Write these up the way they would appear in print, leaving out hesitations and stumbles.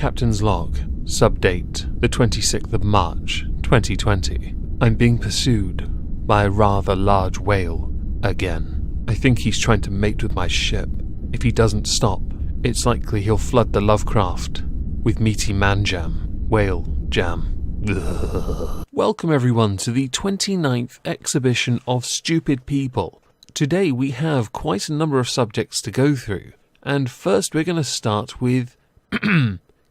Captain's Log, subdate the 26th of March, 2020. I'm being pursued by a rather large whale again. I think he's trying to mate with my ship. If he doesn't stop, it's likely he'll flood the Lovecraft with meaty man jam, whale jam. Ugh. Welcome everyone to the 29th exhibition of Stupid People. Today we have quite a number of subjects to go through, and first we're going to start with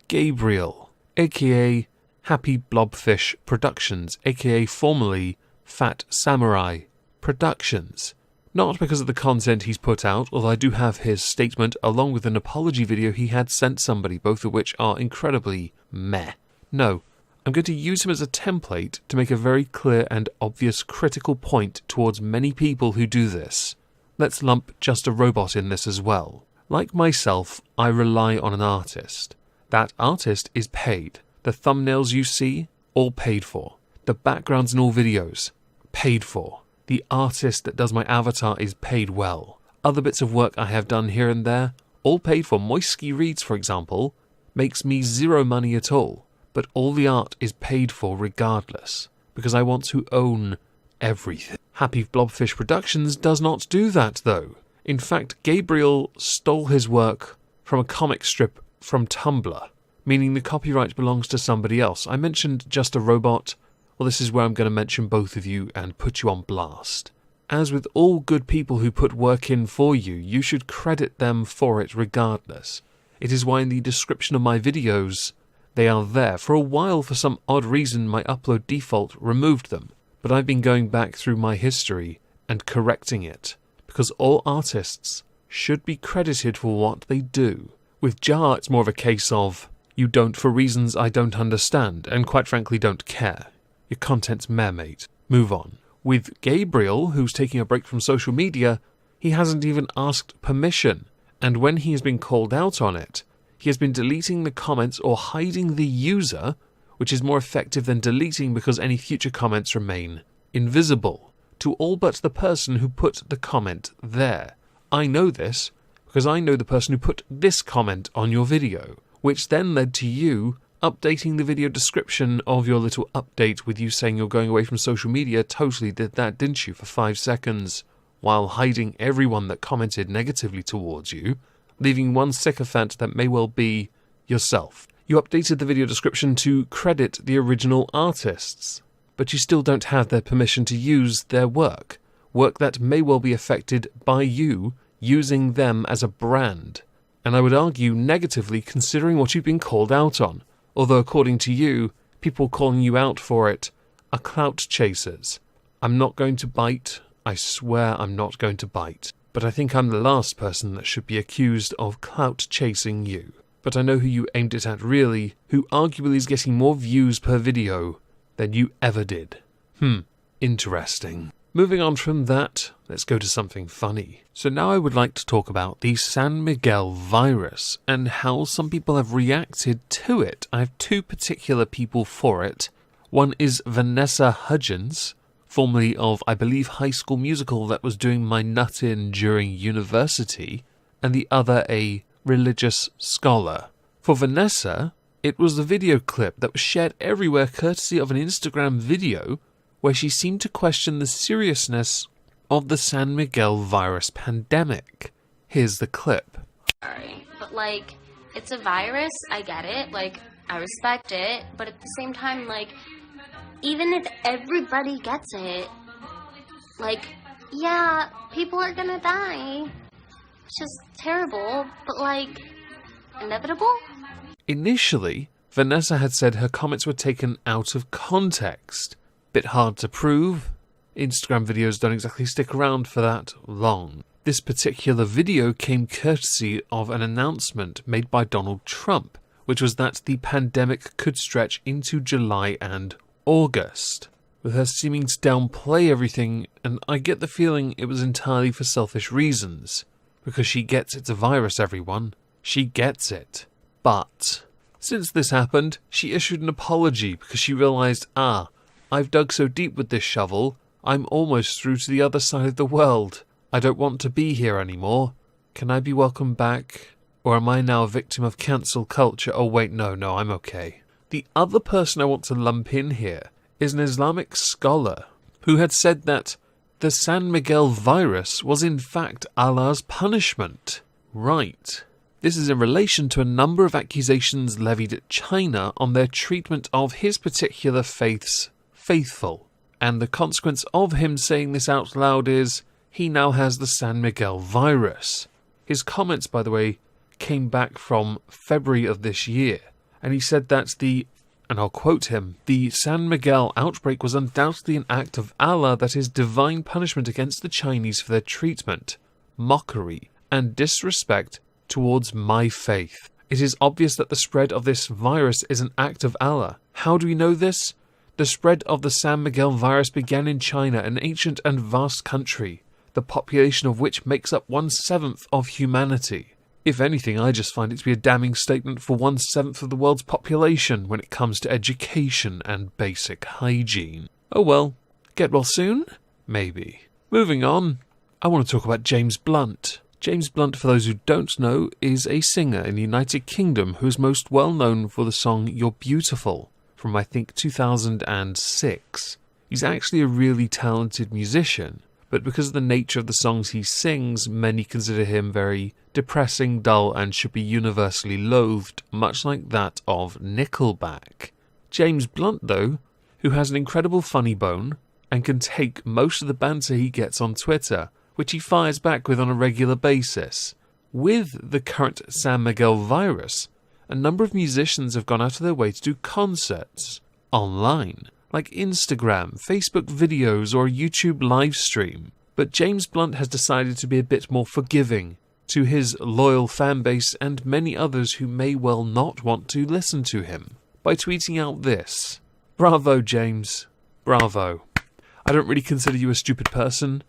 Gabriel, aka Happy Blobfish Productions, aka formerly Fat Samurai Productions. Not because of the content he's put out, although I do have his statement along with an apology video he had sent somebody, both of which are incredibly meh. No, I'm going to use him as a template to make a very clear and obvious critical point towards many people who do this. Let's lump Just a Robot in this as well. Like myself, I rely on an artist. That artist is paid. The thumbnails you see, all paid for. The backgrounds in all videos, paid for. The artist that does my avatar is paid well. Other bits of work I have done here and there, all paid for. Moistski Reads, for example, makes me zero money at all. But all the art is paid for regardless, because I want to own everything. Happy Blobfish Productions does not do that, though. In fact, Gabriel stole his work from a comic strip from Tumblr, meaning the copyright belongs to somebody else. I mentioned Just a Robot. Well, this is where I'm going to mention both of you and put you on blast. As with all good people who put work in for you, you should credit them for it regardless. It is why in the description of my videos, they are there. For a while, for some odd reason, my upload default removed them, but I've been going back through my history and correcting it, because all artists should be credited for what they do. With Jar, it's more of a case of, you don't for reasons I don't understand, and quite frankly don't care. Your content's meh, mate. Move on. With Gabriel, who's taking a break from social media, he hasn't even asked permission, and when he has been called out on it, he has been deleting the comments or hiding the user, which is more effective than deleting because any future comments remain invisible to all but the person who put the comment there. I know this because I know the person who put this comment on your video, which then led to you updating the video description of your little update with you saying you're going away from social media. Totally did that, didn't you, for 5 seconds, while hiding everyone that commented negatively towards you, leaving one sycophant that may well be yourself. You updated the video description to credit the original artists, but you still don't have their permission to use their work that may well be affected by you using them as a brand. And I would argue negatively considering what you've been called out on. Although according to you, people calling you out for it are clout chasers. I'm not going to bite. I swear I'm not going to bite. But I think I'm the last person that should be accused of clout chasing you. But I know who you aimed it at really, who arguably is getting more views per video than you ever did. Interesting. Moving on from that, let's go to something funny. So now I would like to talk about the San Miguel virus and how some people have reacted to it. I have 2 particular people for it. One is Vanessa Hudgens, formerly of, I believe, High School Musical that was doing my nut in during university, and the other a religious scholar. For Vanessa, it was the video clip that was shared everywhere courtesy of an Instagram video where she seemed to question the seriousness of the San Miguel virus pandemic. Here's the clip. Sorry, but it's a virus, I get it, I respect it, but at the same time, even if everybody gets it, yeah, people are gonna die. It's just terrible, but inevitable? Initially, Vanessa had said her comments were taken out of context. Bit hard to prove. Instagram videos don't exactly stick around for that long. This particular video came courtesy of an announcement made by Donald Trump, which was that the pandemic could stretch into July and August, with her seeming to downplay everything, and I get the feeling it was entirely for selfish reasons, because she gets it's a virus, everyone. She gets it. But since this happened, she issued an apology because she realised, I've dug so deep with this shovel, I'm almost through to the other side of the world. I don't want to be here anymore. Can I be welcomed back Or am I now a victim of cancel culture? Oh wait, no, I'm okay. The other person I want to lump in here is an Islamic scholar who had said that the San Miguel virus was in fact Allah's punishment. Right. This is in relation to a number of accusations levied at China on their treatment of his particular faith's faithful. And the consequence of him saying this out loud is he now has the San Miguel virus. His comments, by the way, came back from February of this year. And he said that and I'll quote him, the San Miguel outbreak was undoubtedly an act of Allah that is divine punishment against the Chinese for their treatment, mockery, and disrespect towards my faith. It is obvious that the spread of this virus is an act of Allah. How do we know this? The spread of the San Miguel virus began in China, an ancient and vast country, the population of which makes up 1/7 of humanity. If anything, I just find it to be a damning statement for 1/7 of the world's population when it comes to education and basic hygiene. Oh well, get well soon? Maybe. Moving on, I want to talk about James Blunt. James Blunt, for those who don't know, is a singer in the United Kingdom who is most well known for the song You're Beautiful from I think 2006. He's actually a really talented musician, but because of the nature of the songs he sings, many consider him very depressing, dull, and should be universally loathed, much like that of Nickelback. James Blunt, though, who has an incredible funny bone and can take most of the banter he gets on Twitter, which he fires back with on a regular basis. With the current San Miguel virus, a number of musicians have gone out of their way to do concerts online, like Instagram, Facebook videos, or a YouTube live stream. But James Blunt has decided to be a bit more forgiving to his loyal fanbase and many others who may well not want to listen to him by tweeting out this. Bravo, James. Bravo. I don't really consider you a stupid person.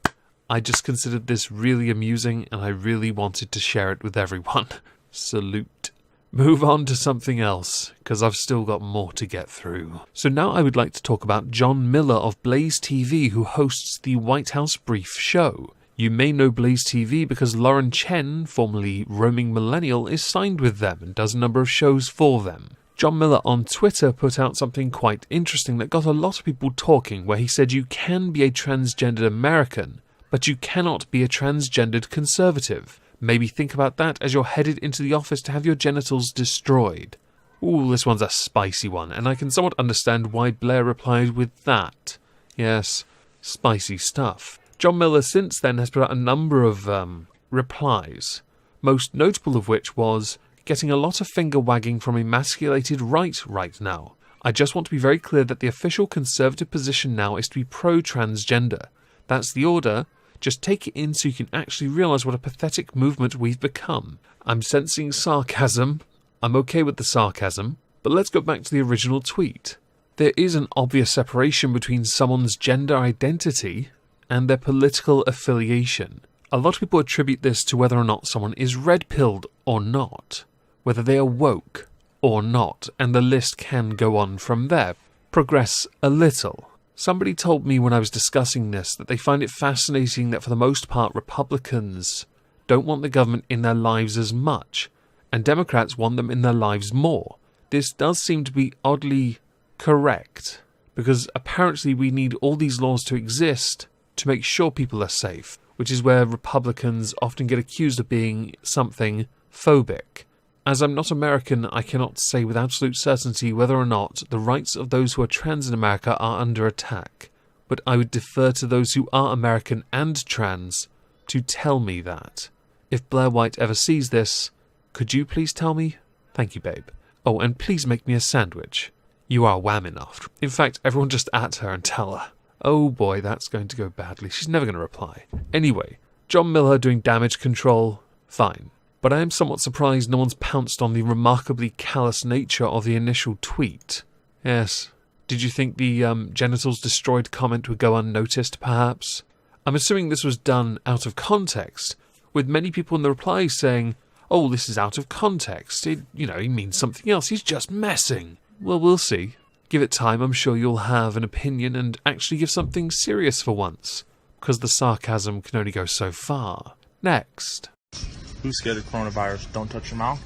I just considered this really amusing and I really wanted to share it with everyone. Salute. Move on to something else, because I've still got more to get through. So now I would like to talk about John Miller of Blaze TV, who hosts the White House Brief show. You may know Blaze TV because Lauren Chen, formerly Roaming Millennial, is signed with them and does a number of shows for them. John Miller on Twitter put out something quite interesting that got a lot of people talking, where he said you can be a transgendered American, but you cannot be a transgendered conservative. Maybe think about that as you're headed into the office to have your genitals destroyed. Ooh, this one's a spicy one, and I can somewhat understand why Blair replied with that. Yes, spicy stuff. John Miller since then has put out a number of replies, most notable of which was getting a lot of finger wagging from emasculated right now. I just want to be very clear that the official conservative position now is to be pro-transgender. That's the order. Just take it in so you can actually realise what a pathetic movement we've become. I'm sensing sarcasm. I'm okay with the sarcasm. But let's go back to the original tweet. There is an obvious separation between someone's gender identity and their political affiliation. A lot of people attribute this to whether or not someone is red-pilled or not, whether they are woke or not, and the list can go on from there. Progress a little. Somebody told me when I was discussing this that they find it fascinating that for the most part Republicans don't want the government in their lives as much, and Democrats want them in their lives more. This does seem to be oddly correct, because apparently we need all these laws to exist to make sure people are safe, which is where Republicans often get accused of being something phobic. As I'm not American, I cannot say with absolute certainty whether or not the rights of those who are trans in America are under attack, but I would defer to those who are American and trans to tell me that. If Blair White ever sees this, could you please tell me? Thank you, babe. Oh, and please make me a sandwich. You are wham enough. In fact, everyone just at her and tell her. Oh boy, that's going to go badly. She's never going to reply. Anyway, John Miller doing damage control, fine. But I am somewhat surprised no one's pounced on the remarkably callous nature of the initial tweet. Yes. Did you think the genitals destroyed comment would go unnoticed, perhaps? I'm assuming this was done out of context, with many people in the replies saying, oh, this is out of context. He means something else. He's just messing. Well, we'll see. Give it time. I'm sure you'll have an opinion and actually give something serious for once, because the sarcasm can only go so far. Next. Who's scared of coronavirus? Don't touch your mouth.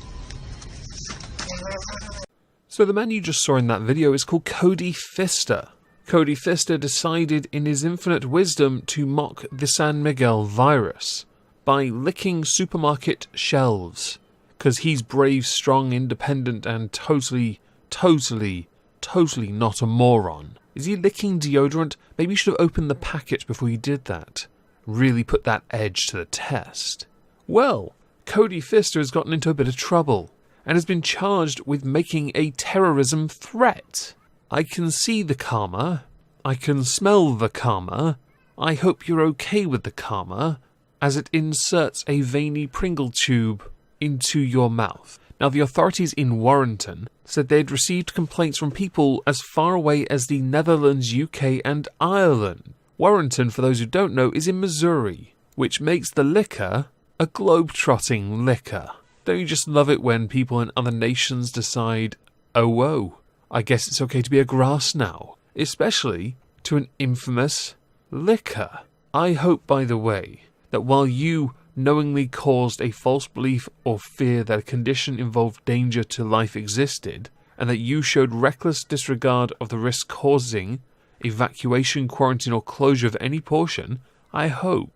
So the man you just saw in that video is called Cody Pfister. Cody Pfister decided in his infinite wisdom to mock the San Miguel virus by licking supermarket shelves. Because he's brave, strong, independent, and totally not a moron. Is he licking deodorant? Maybe you should have opened the packet before you did that. Really put that edge to the test. Well, Cody Pfister has gotten into a bit of trouble and has been charged with making a terrorism threat. I can see the karma. I can smell the karma. I hope you're okay with the karma, as it inserts a veiny Pringle tube into your mouth. Now, the authorities in Warrington said they'd received complaints from people as far away as the Netherlands, UK, and Ireland. Warrington, for those who don't know, is in Missouri, which makes the liquor a globe-trotting liquor. Don't you just love it when people in other nations decide, oh, whoa, I guess it's okay to be a grass now, especially to an infamous liquor. I hope, by the way, that while you knowingly caused a false belief or fear that a condition involved danger to life existed, and that you showed reckless disregard of the risk causing evacuation, quarantine, or closure of any portion, I hope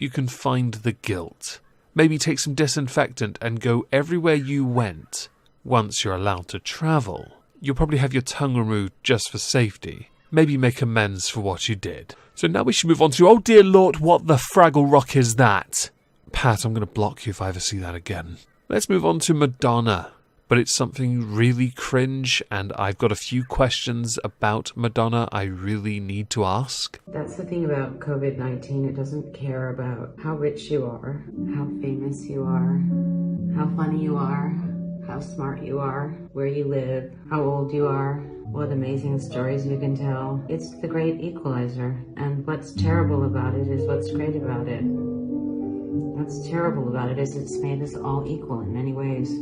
you can find the guilt. Maybe take some disinfectant and go everywhere you went once you're allowed to travel. You'll probably have your tongue removed just for safety. Maybe make amends for what you did. So now we should move on to, oh dear Lord, what the Fraggle Rock is that? Pat, I'm going to block you if I ever see that again. Let's move on to Madonna. But it's something really cringe, and I've got a few questions about Madonna I really need to ask. That's the thing about COVID-19. It doesn't care about how rich you are, how famous you are, how funny you are, how smart you are, where you live, how old you are, what amazing stories you can tell. It's the great equalizer. And what's terrible about it is what's great about it. What's terrible about it is it's made us all equal in many ways.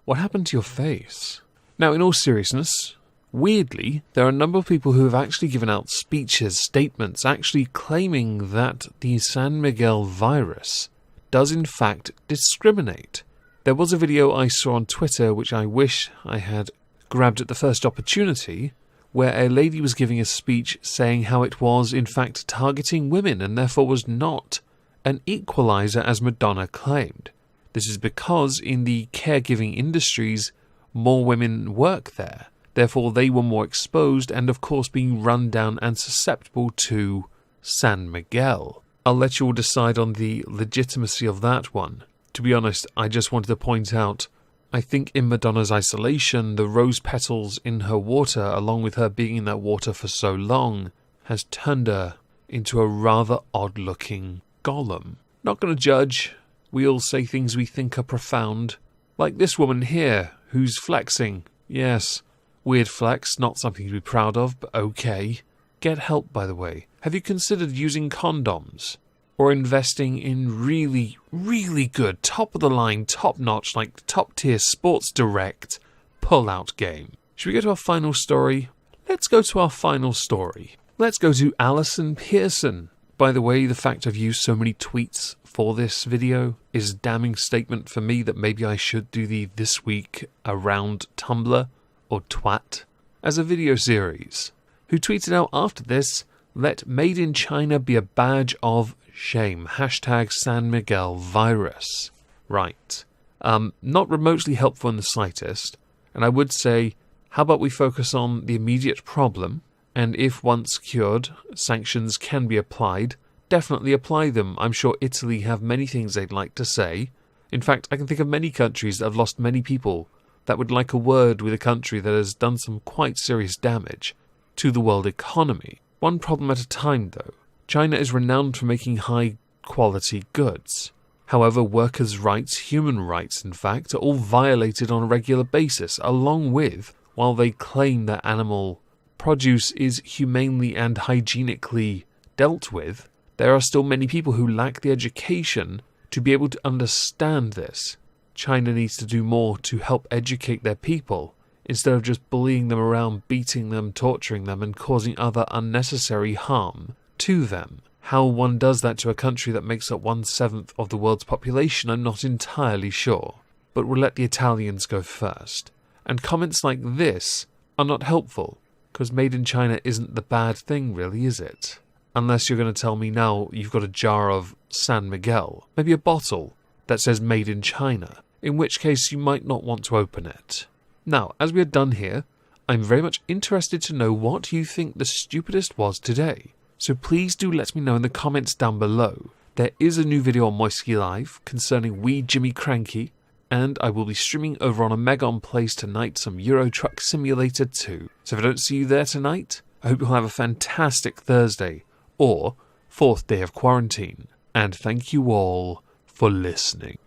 What happened to your face? Now, in all seriousness, weirdly, there are a number of people who have actually given out speeches, statements, actually claiming that the San Miguel virus does in fact discriminate. There was a video I saw on Twitter, which I wish I had grabbed at the first opportunity, where a lady was giving a speech saying how it was in fact targeting women and therefore was not an equalizer as Madonna claimed. This is because in the caregiving industries, more women work there. Therefore, they were more exposed and, of course, being run down and susceptible to San Miguel. I'll let you all decide on the legitimacy of that one. To be honest, I just wanted to point out, I think in Madonna's isolation, the rose petals in her water, along with her being in that water for so long, has turned her into a rather odd-looking golem. Not going to judge. We all say things we think are profound. Like this woman here, who's flexing. Yes, weird flex, not something to be proud of, but okay. Get help, by the way. Have you considered using condoms? Or investing in really, really good, top-of-the-line, top-notch, like top-tier Sports Direct pull-out game? Should we go to our final story? Let's go to our final story. Let's go to Alison Pearson. By the way, the fact I've used so many tweets for this video is a damning statement for me that maybe I should do the This Week Around Tumblr, or Twat, as a video series. Who tweeted out after this, let Made in China be a badge of shame. Hashtag San Miguel virus. Right. Not remotely helpful in the slightest. And I would say, how about we focus on the immediate problem? And if once cured, sanctions can be applied, definitely apply them. I'm sure Italy have many things they'd like to say. In fact, I can think of many countries that have lost many people that would like a word with a country that has done some quite serious damage to the world economy. One problem at a time, though. China is renowned for making high-quality goods. However, workers' rights, human rights, in fact, are all violated on a regular basis, along with, while they claim that animal produce is humanely and hygienically dealt with, there are still many people who lack the education to be able to understand this. China needs to do more to help educate their people, instead of just bullying them around, beating them, torturing them, and causing other unnecessary harm to them. How one does that to a country that makes up 1/7 of the world's population, I'm not entirely sure. But we'll let the Italians go first. And comments like this are not helpful, because made in China isn't the bad thing really, is it? Unless you're going to tell me now you've got a jar of San Miguel, maybe a bottle that says made in China, in which case you might not want to open it. Now, as we are done here, I'm very much interested to know what you think the stupidest was today. So please do let me know in the comments down below. There is a new video on Moisky Live concerning Wee Jimmy Cranky, and I will be streaming over on Omegon Plays tonight some Euro Truck Simulator 2. So if I don't see you there tonight, I hope you'll have a fantastic Thursday, or 4th day of quarantine, and thank you all for listening.